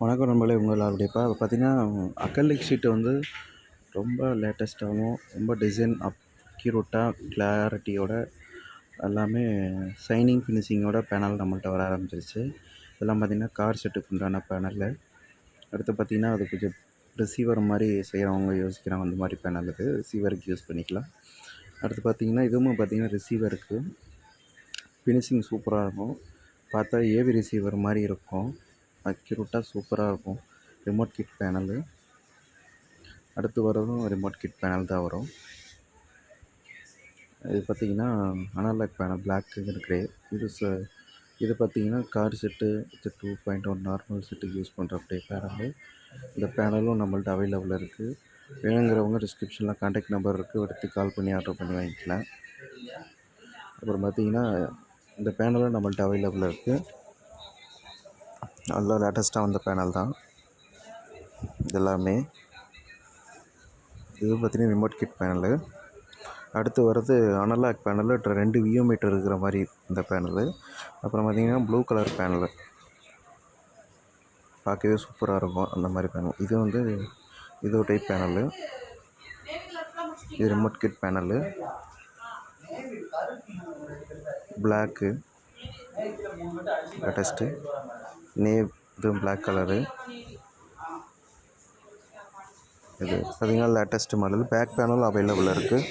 வணக்கம் நண்பர்களே, உங்களுடைய பார்த்தீங்கன்னா அக்ரிலிக் ஷீட்டு வந்து ரொம்ப லேட்டஸ்ட்டாகவும் ரொம்ப டிசைன் அக்யூரேட்டாக கிளாரிட்டியோட எல்லாமே ஷைனிங் ஃபினிஷிங்கோட பேனல் நம்மள்ட்ட வர ஆரம்பிச்சிருச்சு. இதெல்லாம் பார்த்திங்கன்னா கார் செட்டுக்கு உண்டான பேனலு. அடுத்து பார்த்திங்கன்னா அது கொஞ்சம் ரிசீவர் மாதிரி செய்கிறவங்க யோசிக்கிறாங்க, அந்த மாதிரி பேனல் இது ரிசீவருக்கு யூஸ் பண்ணிக்கலாம். அடுத்து பார்த்திங்கன்னா இதுவும் பார்த்திங்கன்னா ரிசீவருக்கு ஃபினிஷிங் சூப்பராக இருக்கும். பார்த்தா ஏவி ரிசீவர் மாதிரி இருக்கும், அக்யூரேட்டாக சூப்பராக இருக்கும். Remote kit panel. அடுத்து வரதும் ரிமோட் கிட் பேனல் தான் வரும். இது பார்த்திங்கன்னா அனலாக் பேனல், பிளாக்கு கிரே. இது பார்த்திங்கன்னா கார் செட்டு 2.1 நார்மல் செட்டுக்கு யூஸ் பண்ணுற அப்படியே பேனலு. இந்த பேனலும் நம்மள்ட்ட அவைலபிள் இருக்குது. வேணுங்கிறவங்க டிஸ்கிரிப்ஷனில் கான்டாக்ட் நம்பர் இருக்குது, எடுத்து கால் பண்ணி ஆர்டர் பண்ணி வாங்கிக்கலாம். அப்புறம் பார்த்திங்கன்னா இந்த பேனலும் நம்மள்ட்ட அவைலபிள் இருக்குது. நல்லா லேட்டஸ்ட்டாக வந்த பேனல் தான் இதெல்லாமே. இது பார்த்திங்கன்னா ரிமோட் கிட் பேனலு. அடுத்து வர்றது அனலாக் பேனலு, 2 வியோமீட்டர் இருக்கிற மாதிரி இந்த பேனலு. அப்புறம் பார்த்திங்கன்னா ப்ளூ கலர் பேனலு, பார்க்கவே சூப்பராக இருக்கும் அந்த மாதிரி பேனல். இது ஒரு டைப் பேனலு. இது remote kit panel. Black latest, இதுவும் பிளாக் கலரு. இது பார்த்திங்கன்னா லேட்டஸ்ட்டு மாடல். பேக் பேனலும் அவைலபிள் இருக்குது.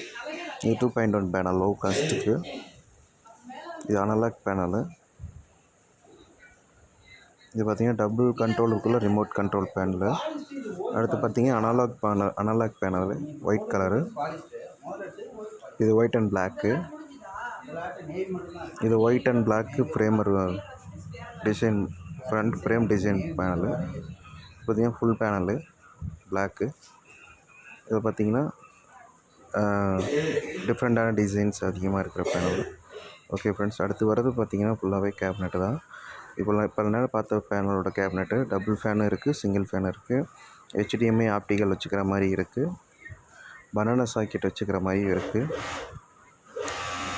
இது 2.1 பேனல், லோ காஸ்ட்டுக்கு. இது அனலாக் பேனலு. இது பார்த்திங்கன்னா டபுள் கண்ட்ரோலுக்குள்ளே ரிமோட் கண்ட்ரோல் பேனலு. அடுத்து பார்த்திங்கன்னா அனலாக் பேனலு, ஒயிட் கலரு. இது ஒயிட் அண்ட் பிளாக்கு. இது white and black framer design, front frame design panel. பார்த்திங்கன்னா ஃபுல் பேனலு பிளாக்கு. இது பார்த்திங்கன்னா டிஃப்ரெண்ட்டான டிசைன்ஸ் அதிகமாக இருக்கிற பேனல். ஓகே ஃப்ரெண்ட்ஸ், அடுத்து வர்றது பார்த்திங்கன்னா ஃபுல்லாகவே கேபினெட்டு தான். இப்போ நேரம் பார்த்த பேனலோட கேபினெட்டு டபுள் ஃபேன் இருக்குது, சிங்கிள் ஃபேன் இருக்குது, HDMI ஆப்டிக்கல் வச்சுக்கிற மாதிரி இருக்குது, பனானா சாக்கெட் வச்சுக்கிற மாதிரியும் இருக்குது.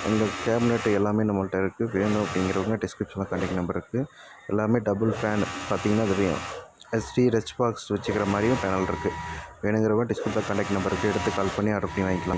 இந்த கேபினெட் எல்லாமே நம்மள்ட்ட இருக்குது. வேணும் அப்படிங்கிறவங்க டிஸ்கிரிப்ஷனில் கான்டாக்ட் நம்பர் இருக்குது. எல்லாமே டபுள் ஃபேன். பார்த்திங்கன்னா தெரியும், SD ரெச் பாக்ஸ் வச்சுக்கிற மாதிரியும் பேனல் இருக்குது. வேணுங்கிறவங்க டிஸ்கிரிப்ஷனில் கான்டாக்ட் நம்பருக்கு எடுத்து கால் பண்ணி ஆர்டர் பண்ணி வாங்கிக்கலாம்.